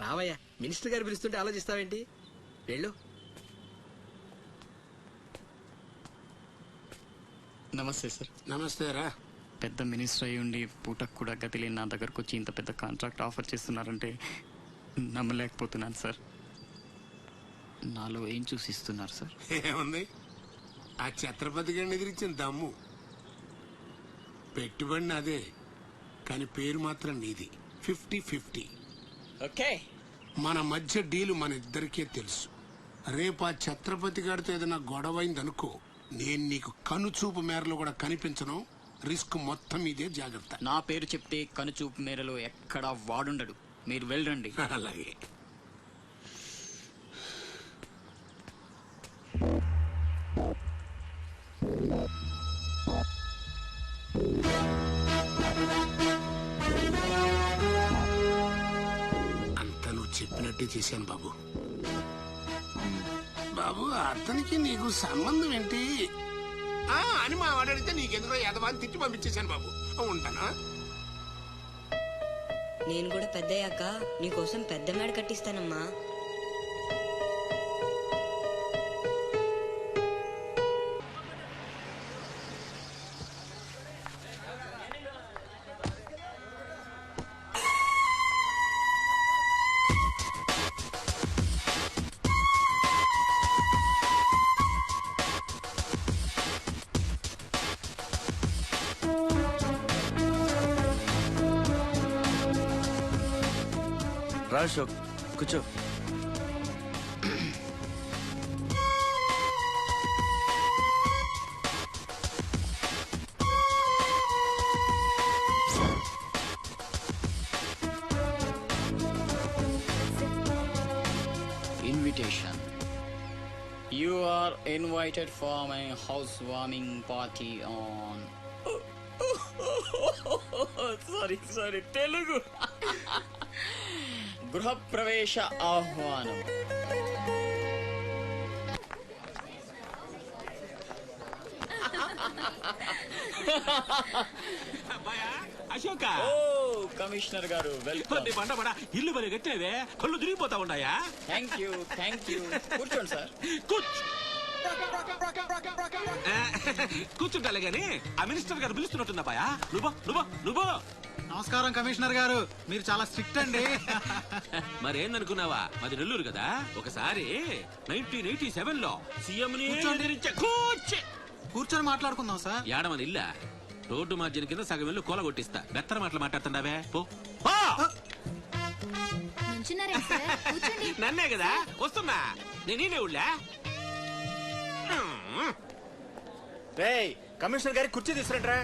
రావయ్యా, మినిస్టర్ గారు పిలుస్తుంటే ఆలోచిస్తావేంటి? వెళ్ళు. నమస్తే సార్. నమస్తే రా. పెద్ద మినిస్టర్ అయి ఉండి పూటకు కూడా గతి లేని నా దగ్గరకు వచ్చి ఇంత పెద్ద కాంట్రాక్ట్ ఆఫర్ చేస్తున్నారంటే నమ్మలేకపోతున్నాను సార్. నాలో ఏం చూసి ఇస్తున్నారు సార్? ఏముంది, ఆ ఛత్రపతి గారిని ఎదిరించిన దమ్ము. పెట్టుబడిని అదే, కానీ పేరు మాత్రం నీది. 50-50. ఓకే, మన మధ్య డీలు మన ఇద్దరికే తెలుసు. రేపు ఆ ఛత్రపతి గారితో ఏదైనా గొడవైందనుకో, నేను నీకు కనుచూపు మేరలో కూడా కనిపించను. రిస్క్ మొత్తం ఇదే, జాగ్రత్త. నా పేరు చెప్తే కనుచూపు మేరలో ఎక్కడా వాడుండడు. మీరు వెళ్ళండి. అలాగే. అంతా నువ్వు చెప్పినట్టే చేశాను బాబు. బాబు, అతనికి నీకు సంబంధం ఏంటి అని మా వాడితే నీకెందుకో యదవాన్ని తిట్టి పంపించేశాను బాబు. ఉంటానా? నేను కూడా పెద్దయ్యాక నీకోసం పెద్ద మేడ కట్టిస్తానమ్మా. రా అశోక్, కూర్చో. Invitation. You are invited for my housewarming party on. Sorry, Telugu. గృహప్రవేశ ఆహ్వానం. అశోక, కమిషనర్ గారు వెల్కమ్. బండబడ ఇల్లు మరి కట్టేవే, కళ్ళు తిరిగిపోతా ఉన్నాయా? Thank you. కూర్చోండి సార్. కూర్చుంటాలే గాని ఆ మినిస్టర్ గారు పిలుస్తున్నట్టున్నా బాయా. నువ్వు నమస్కారం కమిషనర్ గారు, మీరు చాలా స్ట్రిక్ట్ అండి. మరేందనుకున్నావా, మాది నెల్లూరు కదా. ఒకసారి 1987 లో సీఎం కూర్చొని మాట్లాడుకుందాం సార్. ఏడమని ఇల్లా రోడ్డు మార్జిన్ కింద సగం ఇల్లు కూలగొట్టిస్తా. బెత్తర మాటలు మాట్లాడుతున్నావే, పో. నన్నే కదా వస్తున్నా, నేనే ఉళ్ళా. కమిషనర్ గారి కుర్చీ తీసుకురంట్రా.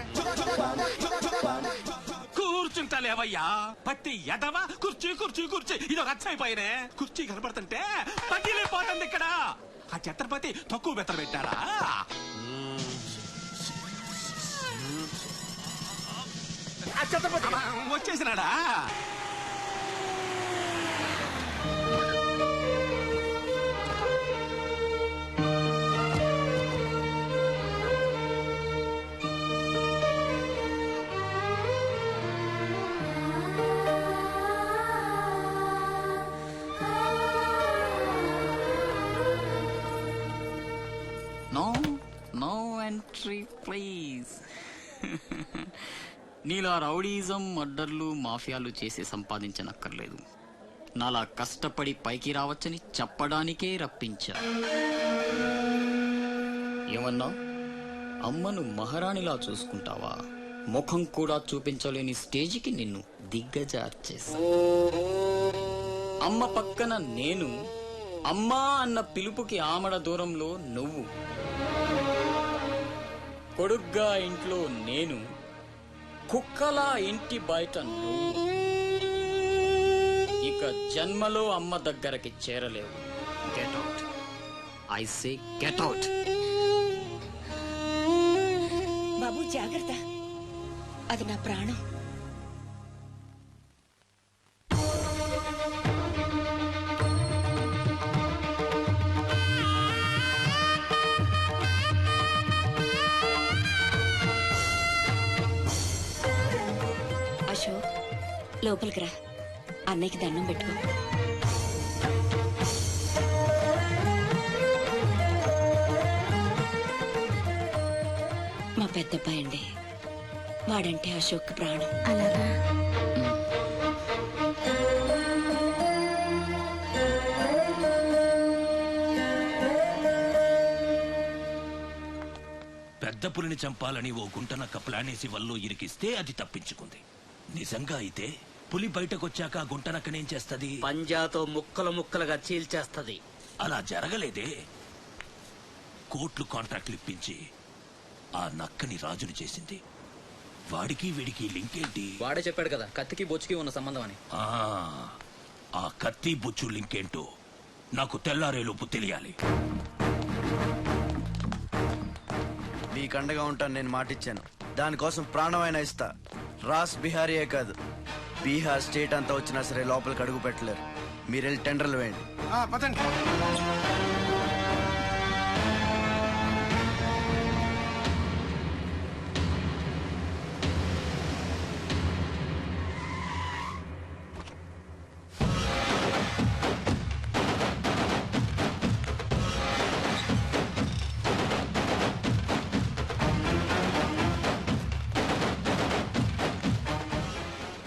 కూర్చుంటాలేవయ్యా, పట్టి ఎదవా. కుర్చీ ఇదొక అచ్చైపోయినే. కుర్చీ కనపడుతుంటే పట్టిలేపోతుంది ఇక్కడ. ఆ ఛత్రపతి తక్కువ బెత్తర పెట్టారా? వచ్చేసినాడా? No entry please. నీలా రౌడీజం, మర్డర్లు, మాఫియాలు చేసి సంపాదించనక్కర్లేదు. నాలా కష్టపడి పైకి రావచ్చని చెప్పడానికే రప్పించా. ఏమన్నా, అమ్మను మహారాణిలా చూసుకుంటావా? ముఖం కూడా చూపించలేని స్టేజికి నిన్ను దిగ్గజార్చేసా. అమ్మ పక్కన నేను, అమ్మా అన్న పిలుపుకి ఆమడ దూరంలో నువ్వు. కొడుగ్గా ఇంట్లో నేను, కుక్కలా ఇంటి బయట నువ్వు. ఇక జన్మలో అమ్మ దగ్గరకి చేరలేవు. Get out, I say get out. బాబు జాగ్రత్త, అది నా ప్రాణం. అశోక్, లోపలికి రా. అన్నయ్యకి దండం పెట్టుకో. పెద్దబ్బాయి అండి. వాడంటే అశోక్ ప్రాణం. అలాగా. పెద్ద పులిని చంపాలని ఓ గుంటనక్క ప్లానేసి వల్లో ఇరికిస్తే అది తప్పించుకుంది. నిజంగా అయితే పులి బయటకొచ్చాక ఆ గుంటనక్కనేం చేస్తది? పంజాతో ముక్కలు ముక్కలుగా చీల్చేస్తది. అలా జరగలేదే. కోట్లు కాంట్రాక్ట్లు ఇప్పించి ఆ నక్కని రాజుని చేసింది. వాడికి వీడికి లింక్ ఏంటి? వాడే చెప్పాడు కదా కత్తికి బొచ్చుకి ఉన్న సంబంధం అని. ఆ కత్తి బొచ్చు లింక్ ఏంటో నాకు తెల్లారేలోపు తెలియాలి. మీకు అండగా ఉంటాను, నేను మాటిచ్చాను. దానికోసం ప్రాణమైనా ఇస్తా. రాస్ బిహారీయే కాదు, బీహార్ స్టేట్ అంతా వచ్చినా సరే లోపలికి అడుగు పెట్టలేరు. మీరు వెళ్ళి టెండర్లు వేయండి. పదండి.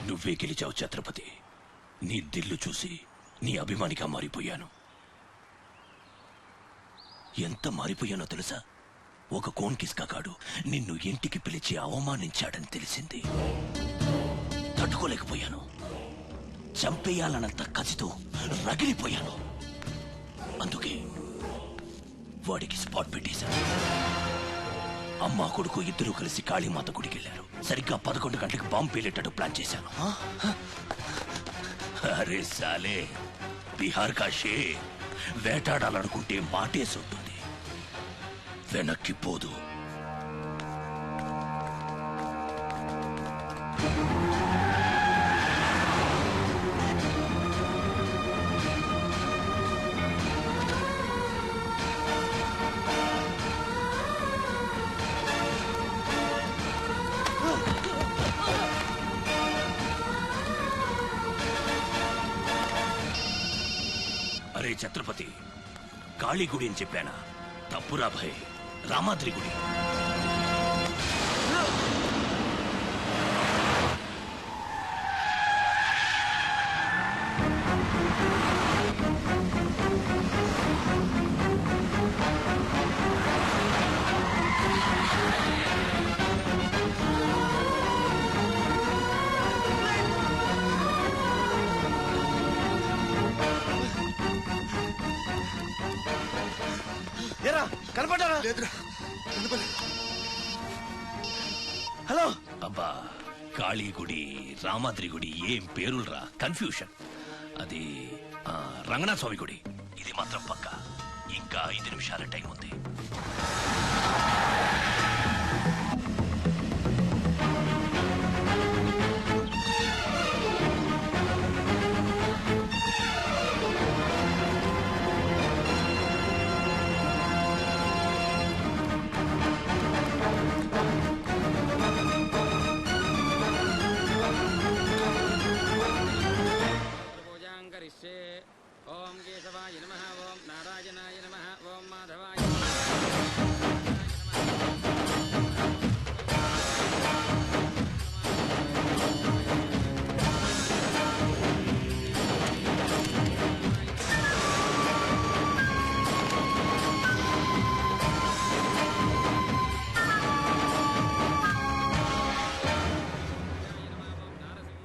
నువ్వే గెలిచావు ఛత్రపతి. నీ దిల్లు చూసి నీ అభిమానిగా మారిపోయాను. ఎంత మారిపోయానో తెలుసా? ఒక కోన్ కిస్కాగాడు నిన్ను ఇంటికి పిలిచి అవమానించాడని తెలిసింది. తట్టుకోలేకపోయాను. చంపేయాలన్నంత కసితో రగిలిపోయాను. అందుకే వాడికి స్పాట్ పెట్టేశాను. అమ్మా కొడుకు ఇద్దరు కలిసి కాళీమాత గుడికి వెళ్ళారు. సరిగ్గా 11 గంటలకు బాంబు పేలేటట్టు ప్లాన్ చేశాను. అరే సాలే, బీహార్ కా షేర్ వేటాడాలనుకుంటే మాటేసి ఉంటుంది, వెనక్కి పోదు. అరే ఛత్రపతి, కాళీ గుడి అని చెప్పానా? తప్పురా భయ్, రామాద్రి గుడి. ఏరా కనపడ్డారా? హలో. అబ్బా, కాళీ గుడి రామాద్రి గుడి ఏం పేరులరా, కన్ఫ్యూషన్. అది రంగనాథ స్వామి గుడి. ఇది మాత్రం పక్క. ఇంకా 5 నిమిషాల టైం ఉంది. ఓం కేశవాయ నమః, ఓం నారాయణాయ నమః, ఓం మాధవాయ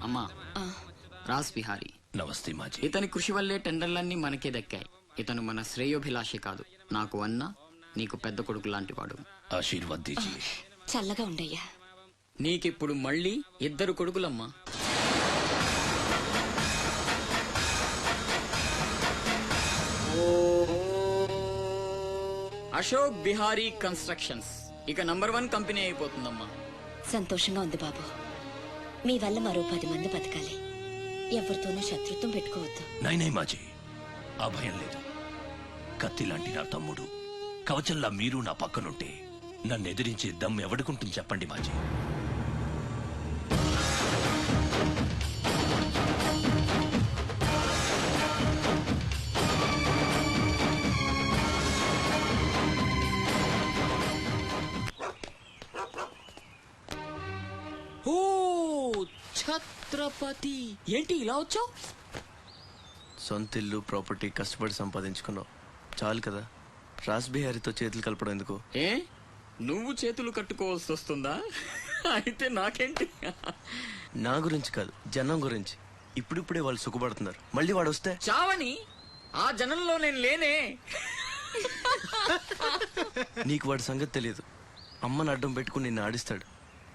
అమ్మా, రాస్ బిహారీ. నమస్తే మాజీ. ఇతని కృషి వల్లే టెండర్లన్నీ మనకే దక్కాయి. ఇతను మన శ్రేయోభిలాషి కాదు, నాకు అన్న నీకు పెద్ద కొడుకు లాంటివాడు. ఆశీర్వాద్ దీజియే. చల్లగా ఉండయ్యా. నీకిప్పుడు మళ్ళీ 2 కొడుకులమ్మా. అశోక్ బిహారీ కన్స్ట్రక్షన్స్ ఇక #1 కంపెనీ అయిపోతుందమ్మా. సంతోషంగా ఉంది బాబు. మీ వల్ల మరో 10 మంది బతకాలి. ఎవరితోనూ శత్రుత్వం పెట్టుకోవద్దు. నై మాజీ, ఆ భయం లేదు. కత్తి లాంటి నా తమ్ముడు, కవచంలా మీరు నా పక్కనుంటే నన్ను ఎదిరించే దమ్ ఎవడుకుంటుంది చెప్పండి మాజీ. ఛత్రపతి ఏంటి ఇలా వచ్చావు? సొంత ఇల్లు ప్రాపర్టీ కష్టపడి సంపాదించుకున్నావు, చాలు కదా. రాస్ బిహారీతో చేతులు కలపడం ఎందుకు? ఏ నువ్వు చేతులు కట్టుకోవాల్సి వస్తుందా? అయితే నాకేంటి? నా గురించి కాదు, జనం గురించి. ఇప్పుడిప్పుడే వాళ్ళు సుఖపడుతున్నారు, మళ్ళీ వాడు వస్తే చావని ఆ జనంలో నేను లేనే. నీకు వాడి సంగతి తెలియదు. అమ్మని అడ్డం పెట్టుకుని నిన్ను ఆడిస్తాడు.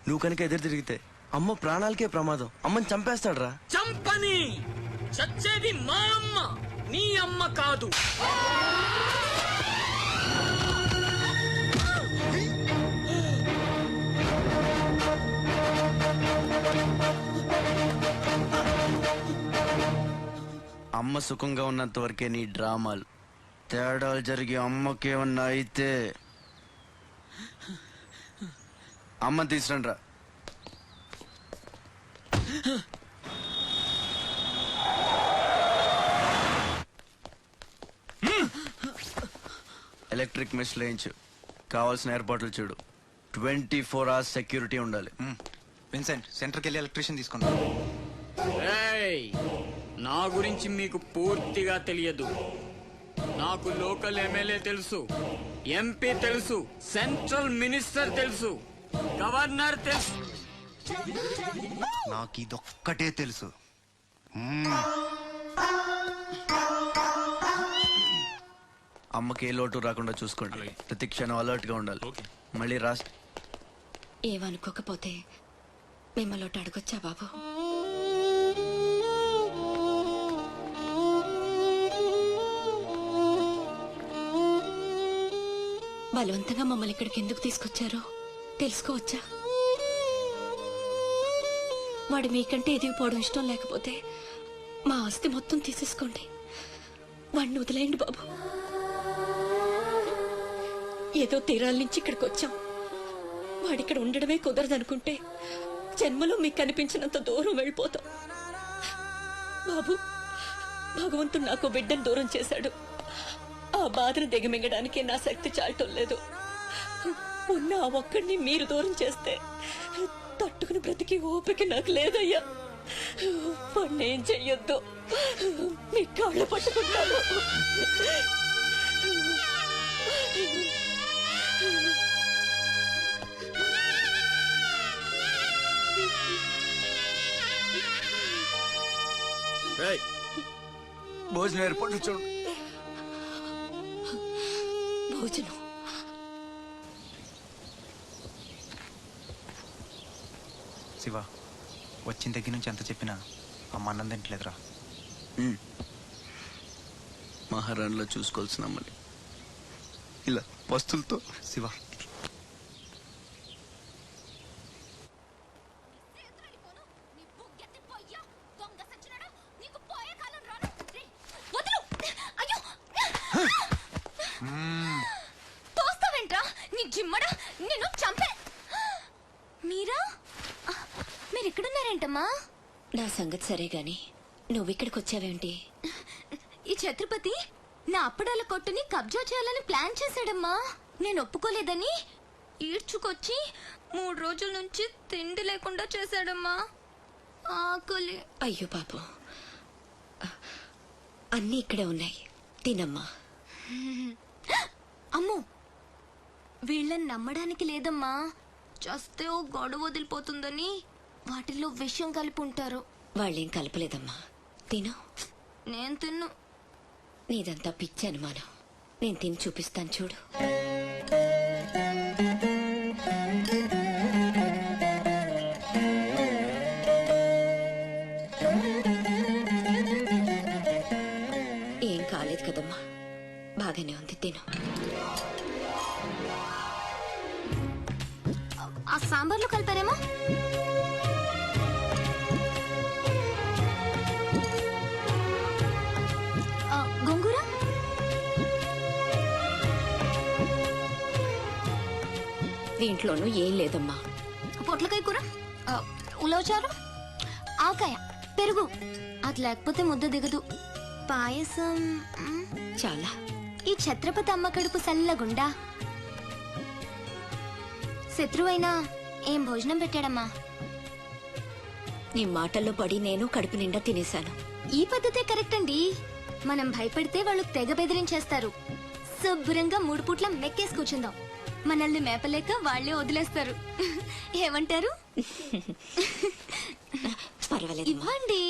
నువ్వు కనుక ఎదురు తిరిగితే అమ్మ ప్రాణాలకే ప్రమాదం. అమ్మని చంపేస్తాడు రా. చంపని, చచ్చేది మా అమ్మ, నీ అమ్మ కాదు. అమ్మ సుఖంగా ఉన్నంత వరకే నీ డ్రామాలు. తేడాలు జరిగి అమ్మకేమన్నా అయితే అమ్మని తీసుకురండి రా. ఎలక్ట్రిక్ మెష్ లేయించు, కావాల్సిన ఏర్పాట్లు చూడు. 24 hours సెక్యూరిటీ ఉండాలి. విన్సెంట్ సెంటర్కి వెళ్ళి ఎలక్ట్రీషియన్ తీసుకున్నాం. ఏయ్, నా గురించి మీకు పూర్తిగా తెలియదు. నాకు లోకల్ ఎమ్మెల్యే తెలుసు, ఎంపీ తెలుసు, సెంట్రల్ మినిస్టర్ తెలుసు, గవర్నర్ తెలుసు. నాకు ఇదొక్కటే తెలుసు. అమ్మకి ఏ లోటు రాకుండా చూసుకోండి. ప్రతి క్షణం అలర్ట్ గా ఉండాలి. మళ్ళీ రాస్ ఏమనుకోకపోతే మిమ్మల్ని ఒకటి అడగొచ్చా బాబు? బలవంతంగా మమ్మల్ని ఇక్కడికి ఎందుకు తీసుకొచ్చారో తెలుసుకోవచ్చా? వాడు మీకంటే ఎదిగిపోవడం ఇష్టం లేకపోతే మా ఆస్తి మొత్తం తీసేసుకోండి. వాడిని వదిలేయండి బాబు. ఏదో తీరాల నుంచి ఇక్కడికి వచ్చాం. వాడిక్కడ ఉండడమే కుదరదనుకుంటే జన్మలో మీకు కనిపించినంత దూరం వెళ్ళిపోతాం. బాబు, భగవంతుడు నాకు బిడ్డను దూరం చేశాడు. ఆ బాధను దిగమింగడానికి నా శక్తి చాలటం లేదు. ఉన్న ఆ ఒక్కడిని మీరు దూరం చేస్తే తట్టుకుని బ్రతికి ఓపిక నాకు లేదయ్యా. వాణ్ణేం చెయ్యొద్దు, మీ కాళ్ళు పట్టుకుంటాను. భోజనం ఏర్పాట్లు చూడు. భోజనం శివ, వచ్చిన దగ్గర నుంచి ఎంత చెప్పినా అమ్మ అన్నం తింటలేదురా. మహారాణిలో చూసుకోవాల్సిన అమ్మని ఇలా వస్తువులతో. శివ, తోస్తావేంట్రా నీ జిమ్మడా? నేను చంపే. మీరా? మీరిక్కడున్నారేంటమ్మా? నా సంగతి సరే గాని నువ్విక్కడికి వచ్చావేంటి? ఈ ఛత్రపతి నా అప్పడాల కొట్టుని కబ్జా చేయాలని ప్లాన్ చేశాడమ్మా. నేను ఒప్పుకోలేదని ఈడ్చుకొచ్చి 3 రోజుల నుంచి తిండి లేకుండా చేశాడమ్మా. ఆకలి. అయ్యో పాపం, అన్నీ ఇక్కడే ఉన్నాయి, తినమ్మా. అమ్మో, వీళ్ళని నమ్మడానికి లేదమ్మా. చస్తే ఓ గొడవ వదిలిపోతుందని వాటిల్లో విషయం కలిపి ఉంటారు. వాళ్ళేం కలపలేదమ్మా, తిను. నేను తిన్ను. నీదంతా పిచ్చి అనుమానం. నేను తిని చూపిస్తాను చూడు. ఏం కాలేదు కదమ్మా, బాగానే ఉంది, తిను. ఆ సాంబార్లో కలిపారేమో. గోంగూర దీంట్లోనూ ఏం లేదమ్మా. పొట్లకాయ కూర, ఉలవచారు, ఆకాయ, పెరుగు. అది లేకపోతే ముద్ద దిగదు. పాయసం చాలా. ఈ ఛత్రపతి అమ్మ కడుపు సల్లగుండా. శత్రువైనా ఏం భోజనం పెట్టాడమ్మా. నీ మాటల్లో పడి నేను కడుపు నిండా తినేశాను. ఈ పద్ధతే కరెక్ట్ అండి. మనం భయపడితే వాళ్ళు తెగ బెదిరించేస్తారు. శుభ్రంగా 3 పూట్ల మెక్కేసి కూర్చుందాం. మనల్ని మేపలేక వాళ్ళే వదిలేస్తారు. ఏమంటారు? పర్వాలేదు. ఇవ్వండి.